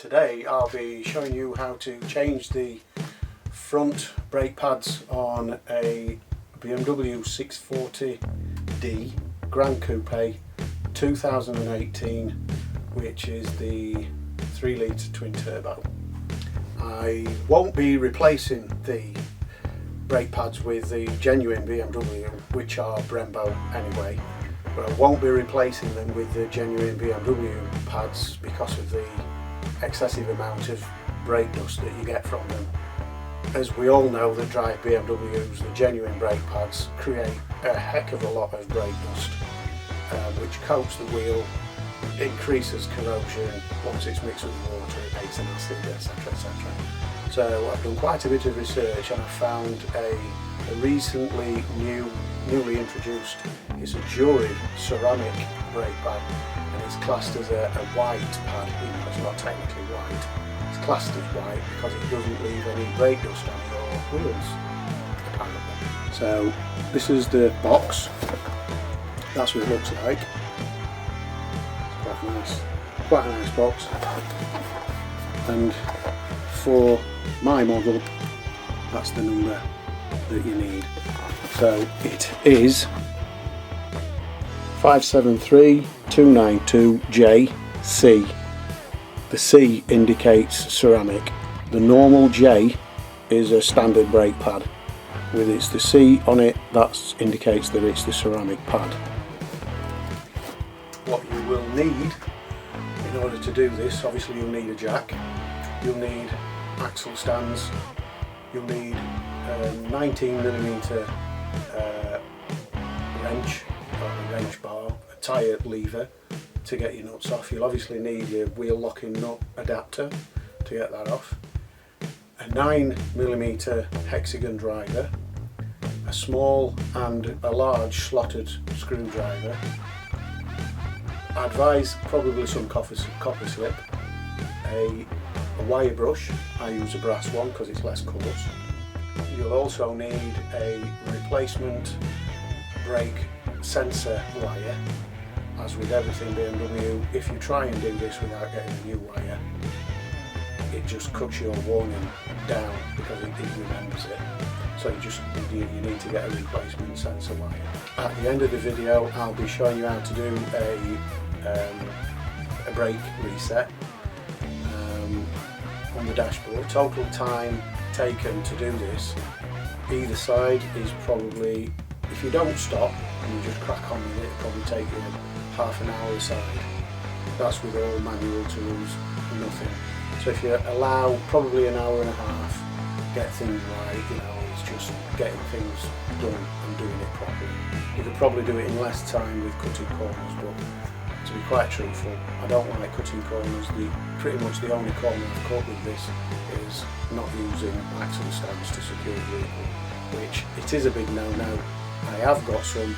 Today I'll be showing you how to change the front brake pads on a BMW 640D Gran Coupe 2018, which is the 3 litre twin turbo. I won't be replacing the brake pads with the genuine BMW, which are Brembo anyway, but I won't be replacing them with the genuine BMW pads because of the excessive amount of brake dust that you get from them. As we all know that drive BMWs, the genuine brake pads create a heck of a lot of brake dust, which coats the wheel, increases corrosion. Once it's mixed with water it makes an acid, etc, etc. So I've done quite a bit of research and I found a recently newly introduced, it's a juried ceramic brake pad, and it's classed as a white pad, even though it's not technically white. It's classed as white because it doesn't leave any brake dust on your wheels, apparently. So this is the box, that's what it looks like. It's quite a nice box, and for my model that's the number that you need. So it is 573292JC. The C indicates ceramic. The normal J is a standard brake pad. With the C on it, that indicates that it's the ceramic pad. What you will need in order to do this, obviously you'll need a jack, you'll need axle stands, you'll need a 19mm wrench or a wrench bar, a tyre lever to get your nuts off. You'll obviously need your wheel locking nut adapter to get that off, a 9mm hexagon driver, a small and a large slotted screwdriver. I advise probably some copper slip, a wire brush. I use a brass one because it's less coarse. You'll also need a replacement brake sensor wire. As with everything BMW, if you try and do this without getting a new wire, it just cuts your warning down because it remembers it. So you need to get a replacement sensor wire. At the end of the video I'll be showing you how to do a brake reset on the dashboard. Total time taken to do this, either side is probably, if you don't stop and you just crack on with it, it'll probably take you half an hour a side. That's with all manual tools, nothing. So if you allow probably an hour and a half, get things right, it's just getting things done and doing it properly. You could probably do it in less time with cutting corners, but to be quite truthful, I don't like cutting corners. Pretty much the only corner I've cut with this is not using axle stands to secure the vehicle, which it is a big no-no. I have got some,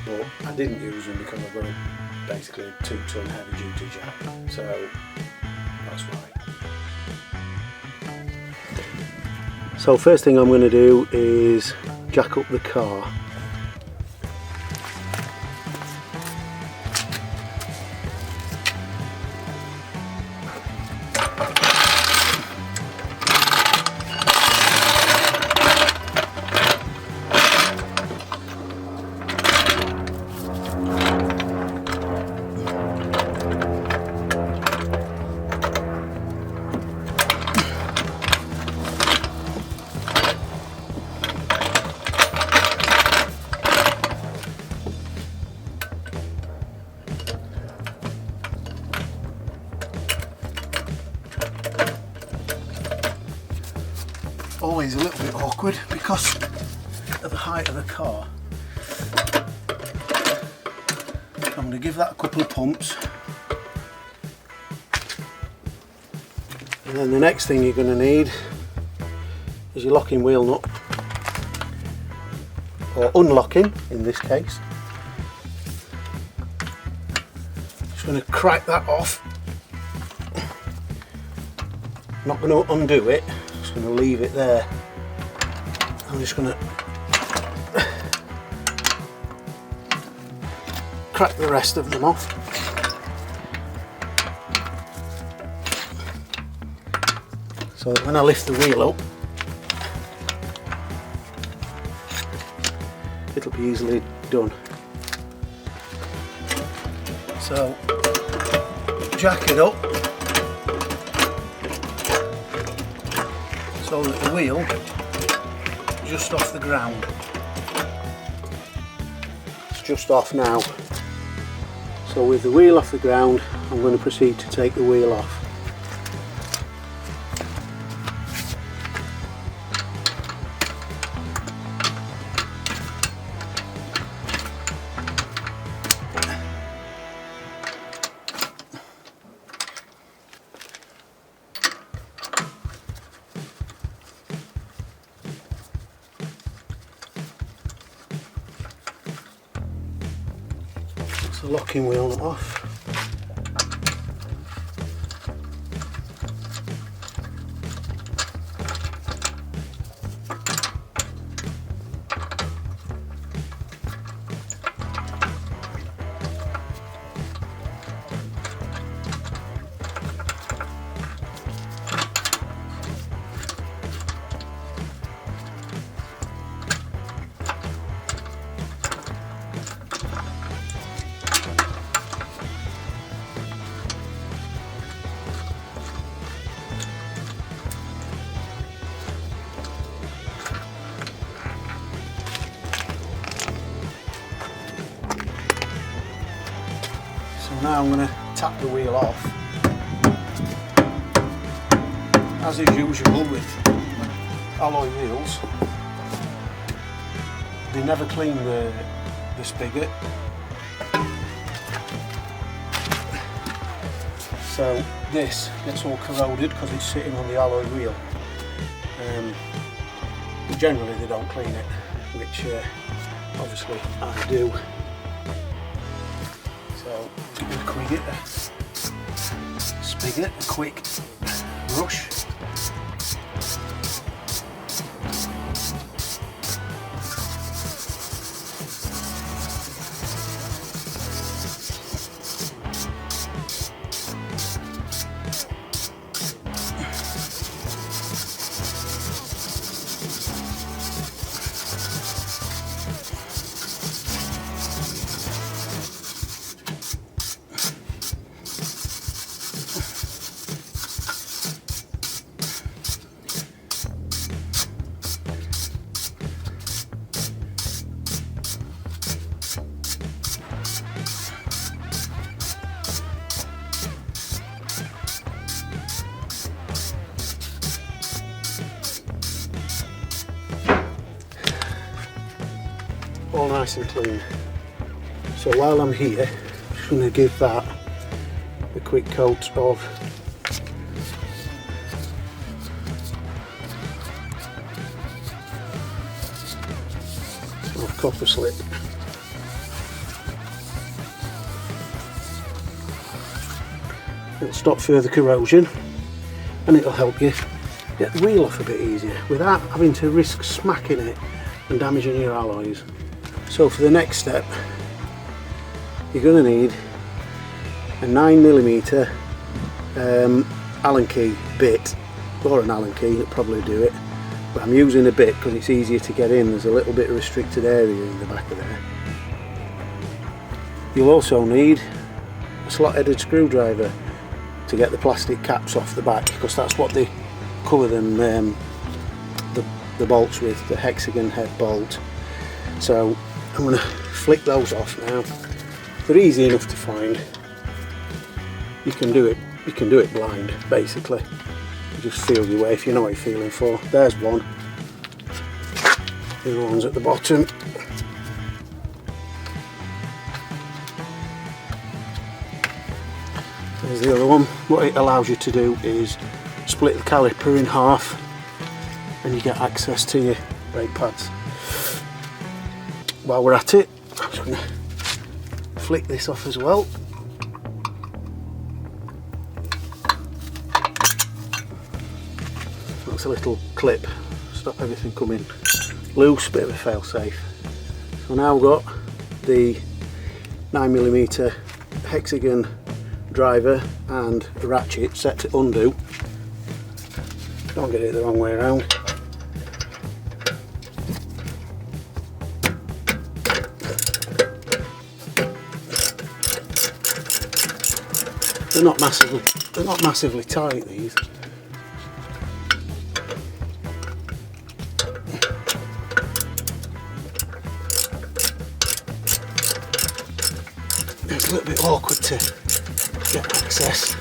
but I didn't use them because I've got basically a 2-ton heavy duty jack, so that's why. So first thing I'm going to do is jack up the car. Always a little bit awkward because of the height of the car. I'm going to give that a couple of pumps, and then the next thing you're going to need is your locking wheel nut, or unlocking in this case. Just going to crack that off. Not going to undo it, just going to leave it there. I'm just going to crack the rest of them off. so that when I lift the wheel up, it'll be easily done. So jack it up so that the wheel is just off the ground. It's just off now. So with the wheel off the ground, I'm going to proceed to take the wheel off. The locking wheel nut off. Now I'm going to tap the wheel off, as is usual with alloy wheels. They never clean the spigot, so this gets all corroded because it's sitting on the alloy wheel. But generally they don't clean it, which obviously I do. So a quick brush. All nice and clean. So while I'm here, I'm just going to give that a quick coat of copper slip. It'll stop further corrosion and it'll help you get the wheel off a bit easier without having to risk smacking it and damaging your alloys. So for the next step, you're going to need a 9mm Allen key bit, or an Allen key, it'll probably do it, but I'm using a bit because it's easier to get in. There's a little bit of restricted area in the back of there. You'll also need a slot-headed screwdriver to get the plastic caps off the back, because that's what they cover them the bolts with, the hexagon head bolt. So I'm going to flick those off now. They're easy enough to find. You can do it blind, basically. You just feel your way if you know what you're feeling for. There's one. The other one's at the bottom. There's the other one. What it allows you to do is split the caliper in half and you get access to your brake pads. While we're at it, I'm just going to flick this off as well. That's a little clip, stop everything coming loose, bit of a fail safe. So now we've got the 9mm hexagon driver and a ratchet set to undo. Don't get it the wrong way around. They're not massively tight, these. It's a little bit awkward to get access.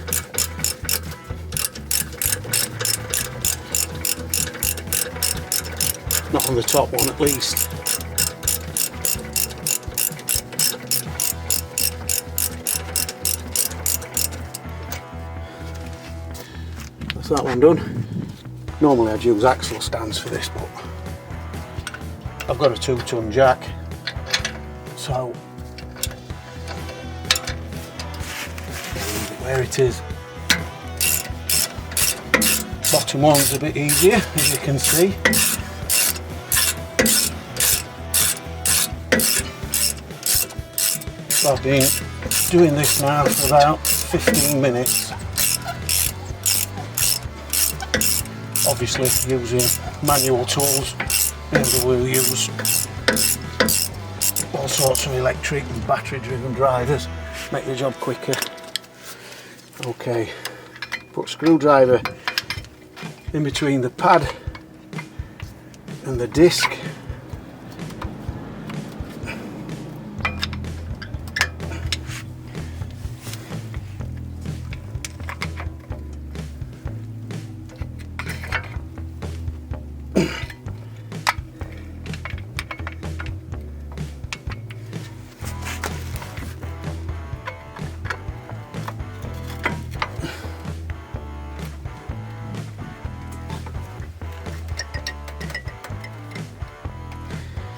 Not on the top one, at least. That's that one done. Normally I'd use axle stands for this, but I've got a 2-ton jack, so where it is. Bottom one's a bit easier, as you can see. So I've been doing this now for about 15 minutes. Obviously using manual tools. BMW use all sorts of electric and battery driven drivers, make the job quicker. Okay, put screwdriver in between the pad and the disc.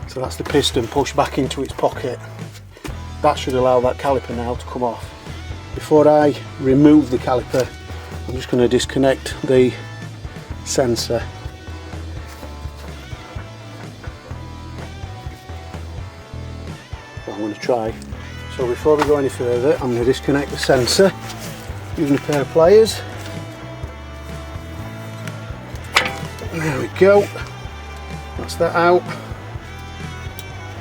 So that's the piston pushed back into its pocket. That should allow that caliper now to come off. Before I remove the caliper, I'm just going to disconnect the sensor. Well, I'm going to try. So before we go any further, I'm going to disconnect the sensor using a pair of pliers. There we go. That's that out.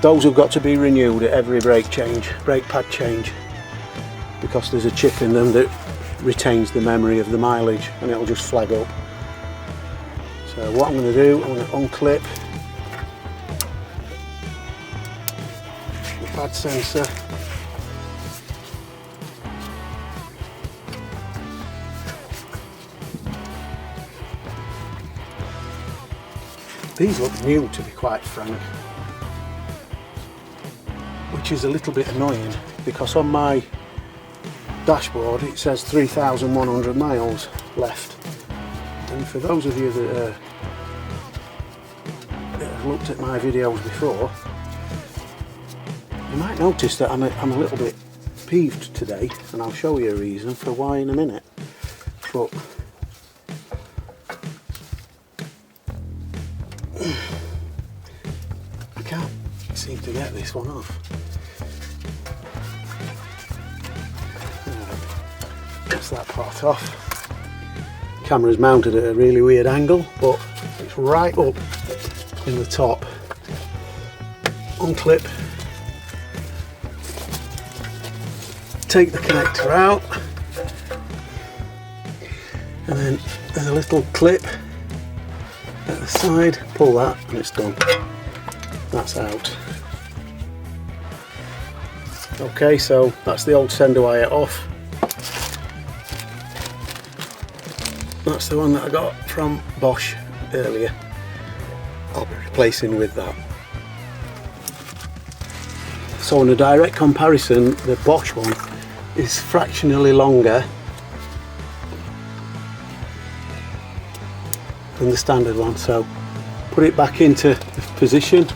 Those have got to be renewed at every brake pad change, because there's a chip in them that retains the memory of the mileage and it'll just flag up. So what I'm going to do, I'm going to unclip the pad sensor. These look new, to be quite frank, which is a little bit annoying because on my dashboard it says 3,100 miles left, and for those of you that have looked at my videos before, you might notice that I'm a little bit peeved today, and I'll show you a reason for why in a minute. But I can't seem to get this one off. That's that part off. Camera's mounted at a really weird angle, but it's right up in the top. Unclip, take the connector out, and then there's a little clip at the side, pull that and it's done. That's out. Okay, so that's the old sender wire off. That's the one that I got from Bosch earlier. I'll be replacing with that. So in a direct comparison, the Bosch one is fractionally longer than the standard one. So put it back into position,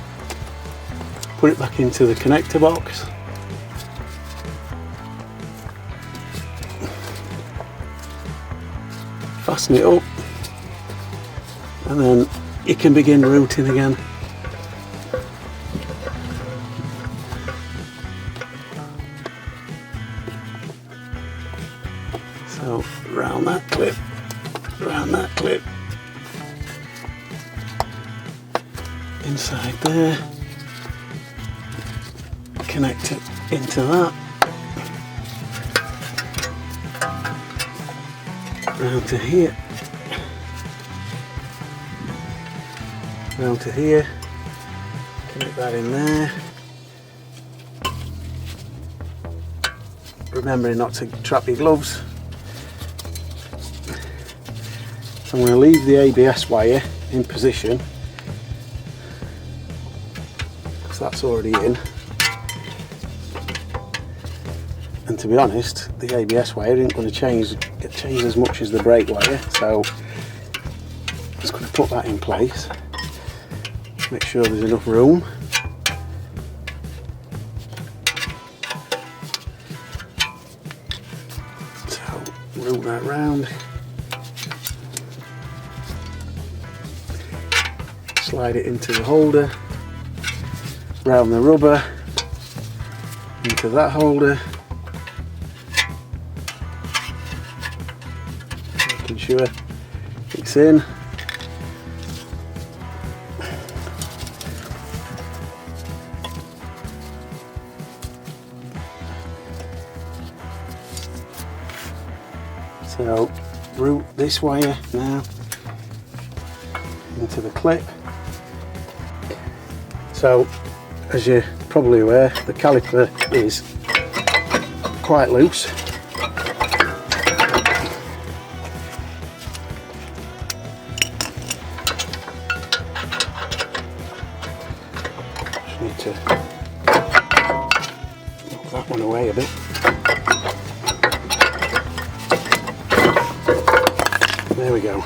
put it back into the connector box. Fasten it up, and then you can begin routing again. So round that clip, inside there, connect it into that, round to here, round to here, connect that in there, remembering not to trap your gloves. So I'm going to leave the ABS wire in position, because that's already in, and to be honest the ABS wire isn't going to change as much as the brake wire, so I'm just going to put that in place, make sure there's enough room. So route that round, slide it into the holder, round the rubber, into that holder, making sure it's in. So route this wire now into the clip. So as you're probably aware, the caliper is quite loose. Just need to move that one away a bit. There we go.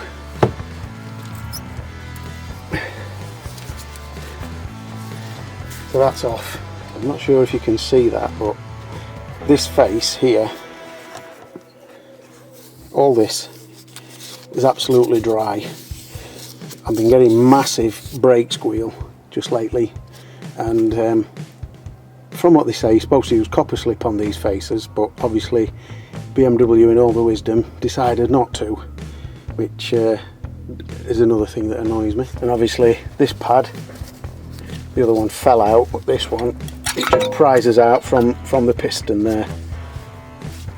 So that's off. I'm not sure if you can see that, but this face here, all this is absolutely dry. I've been getting massive brake squeal just lately, and from what they say, you're supposed to use copper slip on these faces, but obviously BMW in all the wisdom decided not to, which is another thing that annoys me. And obviously this pad, the other one fell out, but this one, it just prizes out from the piston there.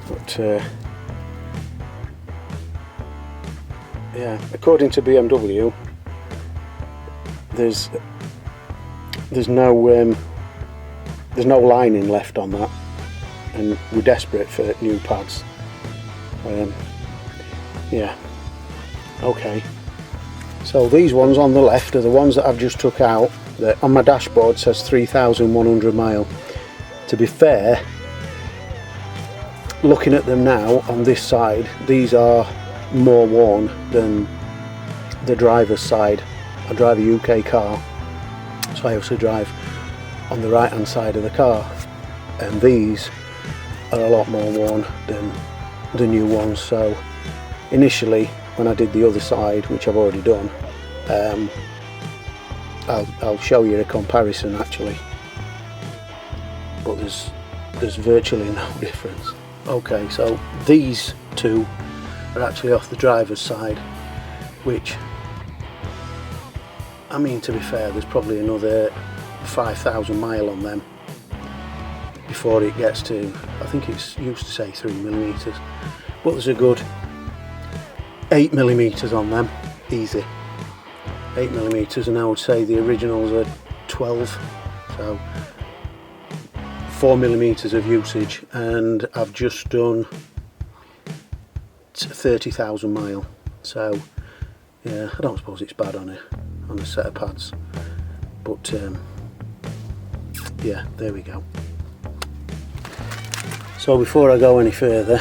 But yeah, according to BMW, there's no lining left on that, and we're desperate for new pads. Yeah, okay. So these ones on the left are the ones that I've just took out. That on my dashboard says 3,100 mile. To be fair, looking at them now on this side, these are more worn than the driver's side. I drive a UK car, so I also drive on the right hand side of the car, and these are a lot more worn than the new ones. So initially when I did the other side, which I've already done, I'll show you a comparison actually, but there's virtually no difference. Okay, so these two are actually off the driver's side, which, I mean, to be fair, there's probably another 5,000 mile on them before it gets to, I think it's used to say 3mm, but there's a good 8mm on them, easy. 8mm, and I would say the originals are 12, so 4mm of usage, and I've just done 30,000 mile. So yeah, I don't suppose it's bad on a set of pads, but yeah, there we go. So before I go any further,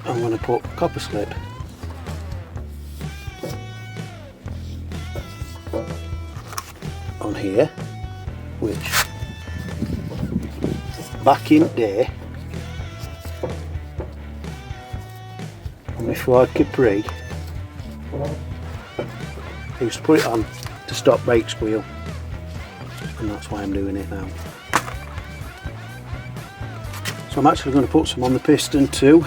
I'm going to put copper slip on here, which back in there on my Ford Capri, I used to put it on to stop brake squeal, and that's why I'm doing it now. So I'm actually going to put some on the piston too.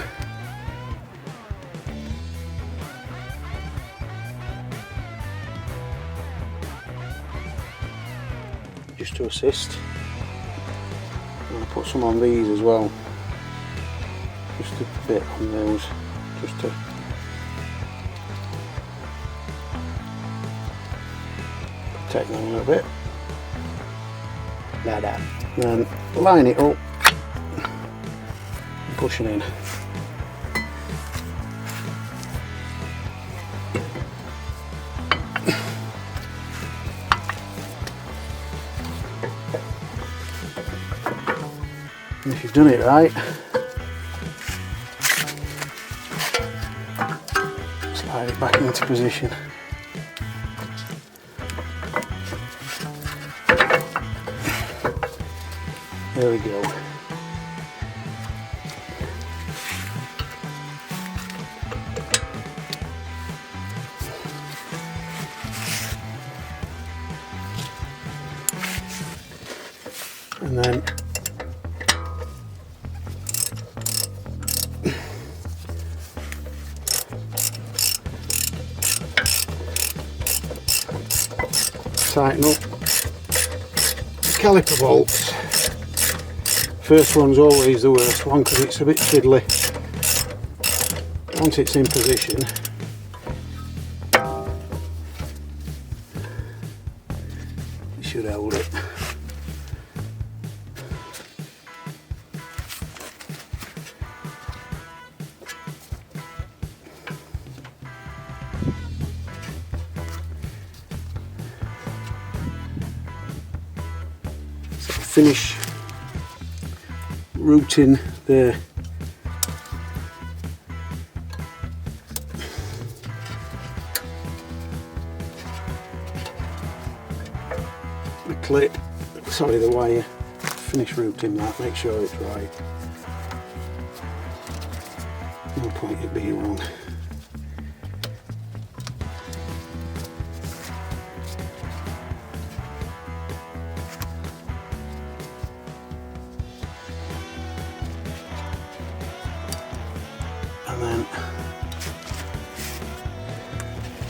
to assist. I'm going to put some on these as well, just a bit on those, just to protect them a little bit, like that. Then line it up and push it in. And if you've done it right, slide it back into position. There we go. And then tighten up the caliper bolts. First one's always the worst one because it's a bit fiddly. Once it's in position, it should hold it. So finish routing the clip, sorry, the wire. Finish routing that, make sure it's right. No point it being wrong.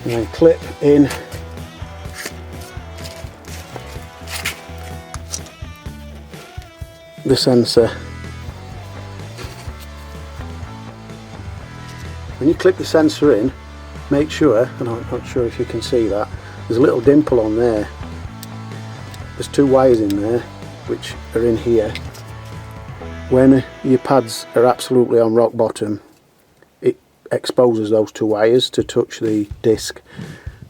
And then clip in the sensor. When you clip the sensor in, make sure, and I'm not sure if you can see that, there's a little dimple on there. There's two wires in there which are in here. When your pads are absolutely on rock bottom, it exposes those two wires to touch the disc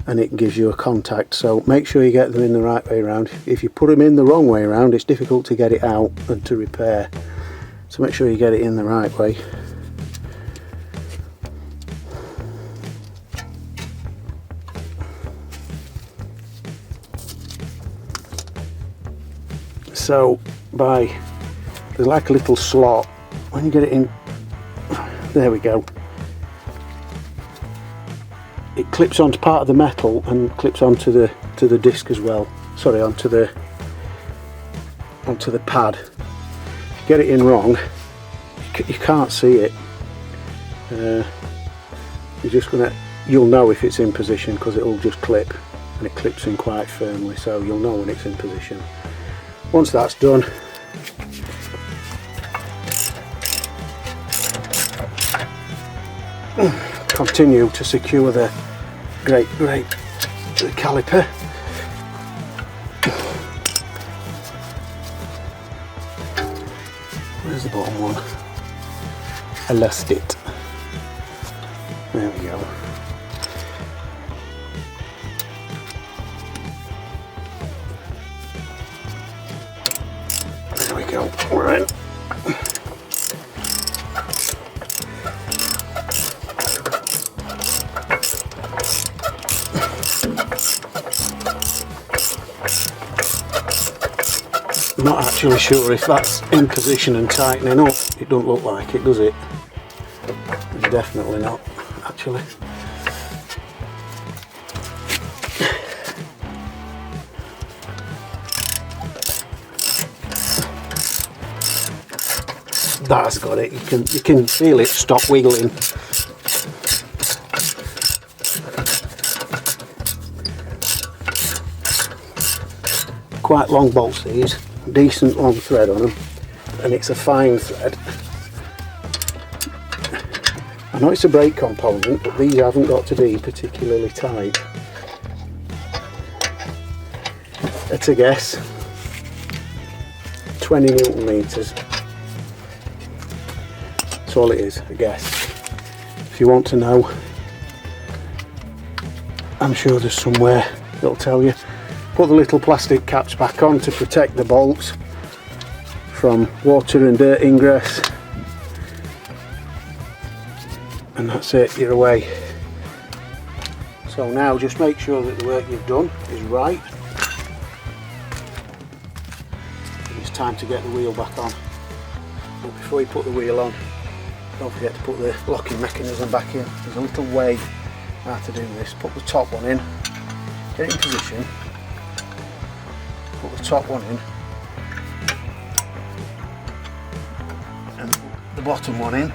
and it gives you a contact. So make sure you get them in the right way around. If you put them in the wrong way around, it's difficult to get it out and to repair. So make sure you get it in the right way. So there's like a little slot. When you get it in, there we go. It clips onto part of the metal and clips onto the disc as well. Sorry, onto the pad. Get it in wrong, you can't see it. You'll know if it's in position because it'll just clip, and it clips in quite firmly, so you'll know when it's in position. Once that's done, continue to secure the the caliper. Where's the bottom one? I lost it. There we go. There we go. We're in. I'm not actually sure if that's in position and tightening up. It doesn't look like it, does it? It's definitely not, actually. That's got it. You can feel it stop wiggling. quite long bolts these, decent long thread on them, and it's a fine thread. I know it's a brake component, but these haven't got to be particularly tight. At a guess, 20 Newton meters. That's all it is, a guess. If you want to know, I'm sure there's somewhere that'll tell you. Put the little plastic caps back on to protect the bolts from water and dirt ingress, and that's it, you're away. So now just make sure that the work you've done is right. It's time to get the wheel back on. But before you put the wheel on, don't forget to put the locking mechanism back in. There's a little way how to do this. Put the top one in, get it in position, put the top one in, and put the bottom one in.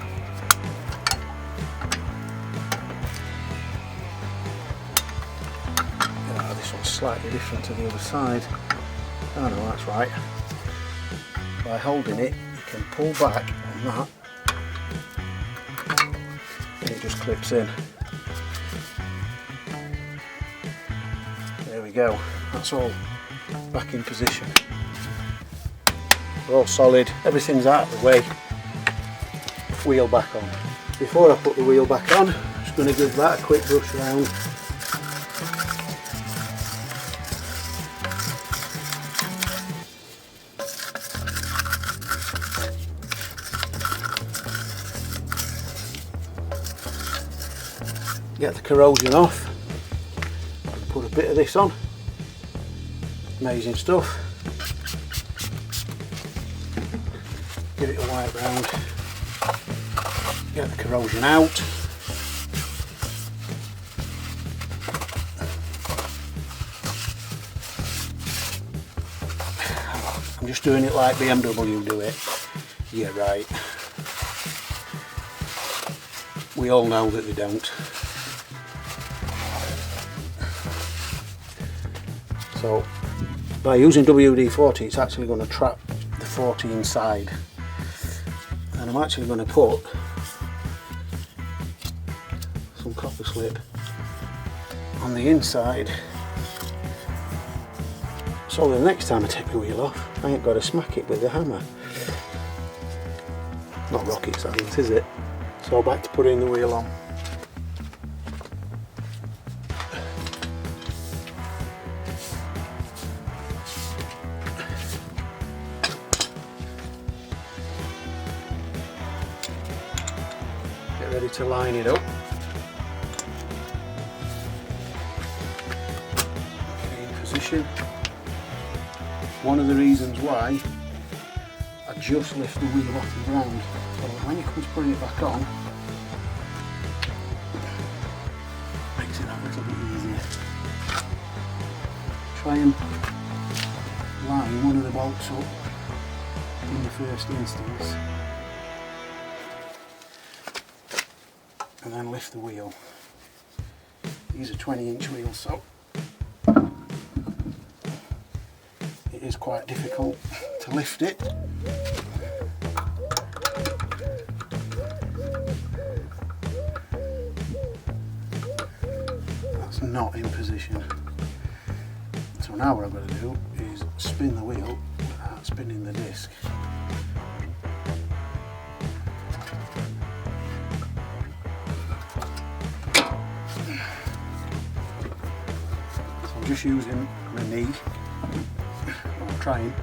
This one's slightly different to the other side. Oh no, that's right. By holding it, you can pull back on that, and it just clips in. There we go, that's all back in position. We're all solid, everything's out of the way. Wheel back on. Before I put the wheel back on, I'm just going to give that a quick brush round. Get the corrosion off, put a bit of this on, amazing stuff. Give it a wipe round, get the corrosion out. I'm just doing it like BMW do it. Yeah, right. We all know that they don't. So by using WD-40, it's actually going to trap the 40 inside, and I'm actually going to put some copper slip on the inside, so the next time I take the wheel off I ain't got to smack it with the hammer. Not rocket science, is it? So back to putting the wheel on. Ready to line it up. Okay, in position. One of the reasons why I just lift the wheel off the ground, so when you come to putting it back on, makes it that little bit easier. Try and line one of the bolts up in the first instance, and then lift the wheel. These are 20-inch wheels, so it is quite difficult to lift it. That's not in position. So now what I've got to do is spin the wheel without spinning the disc. I'm just using my knee, I'm trying.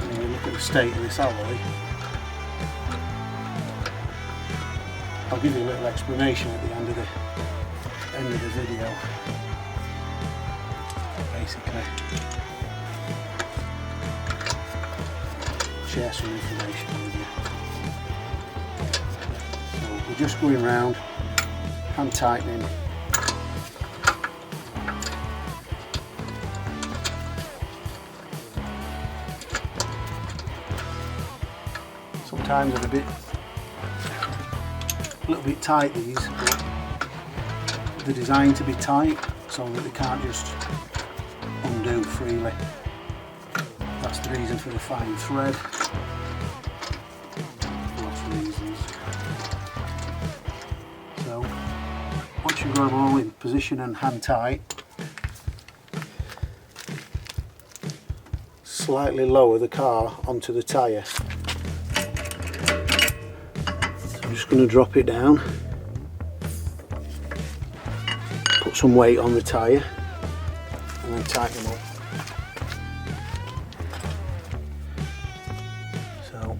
And you look at the state of this alloy. I'll give you a little explanation at the end of the video. Basically, share some information with you. So we're just going round, hand tightening. Sometimes they're a little bit tight, these, but they're designed to be tight so that they can't just undo freely. That's the reason for the fine thread. Lots of reasons. So once you've got them all in position and hand tight, slightly lower the car onto the tyre. I'm just going to drop it down, put some weight on the tyre and then tighten them up. So,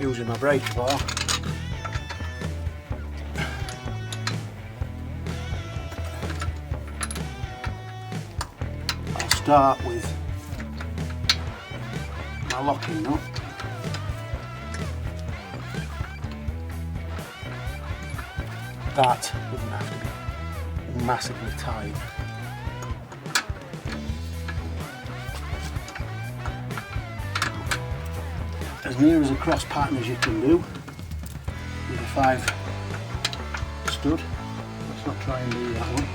using my brake bar, I'll start with my locking nut. That doesn't have to be massively tight. As near as a cross pattern as you can do with a 5 stud. Let's not try and do that one.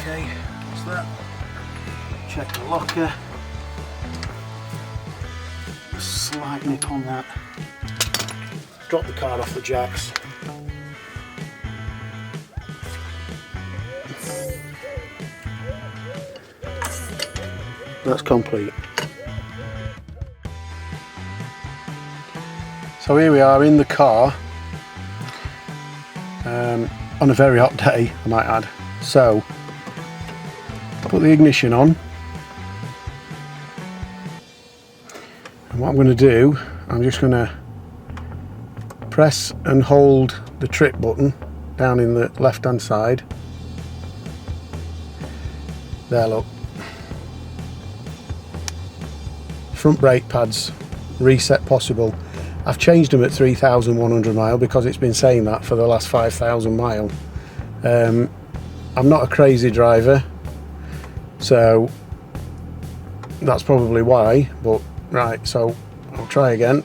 Okay, that's that. Check the locker. A slight nip on that. Drop the card off the jacks. That's complete. So here we are in the car on a very hot day, I might add. So put the ignition on, and what I'm going to do, I'm just going to press and hold the trip button down in the left hand side. There, look. Front brake pads, reset possible. I've changed them at 3,100 mile because it's been saying that for the last 5,000 mile. I'm not a crazy driver, so that's probably why, but right, so I'll try again.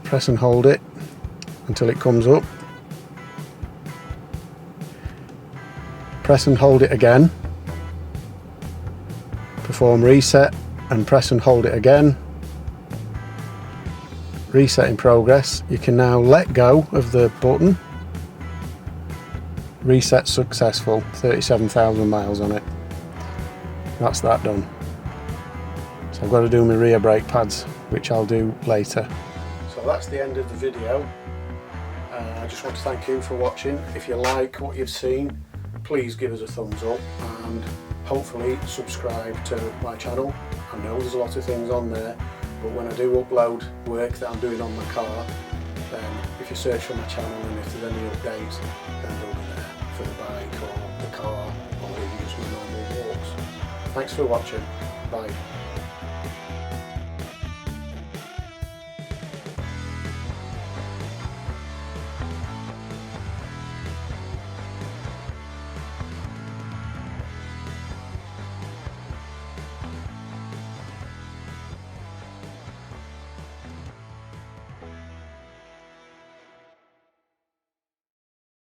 Press and hold it until it comes up. Press and hold it again. Perform reset and press and hold it again. Reset in progress. You can now let go of the button. Reset successful. 37,000 miles on it. That's that done. So I've got to do my rear brake pads, which I'll do later. So that's the end of the video. I just want to thank you for watching. If you like what you've seen, please give us a thumbs up and hopefully subscribe to my channel. I know there's a lot of things on there, but when I do upload work that I'm doing on my car, then if you search for my channel and if there's any updates, then they'll be there for the bike or the car or even just my normal walks. Thanks for watching. Bye.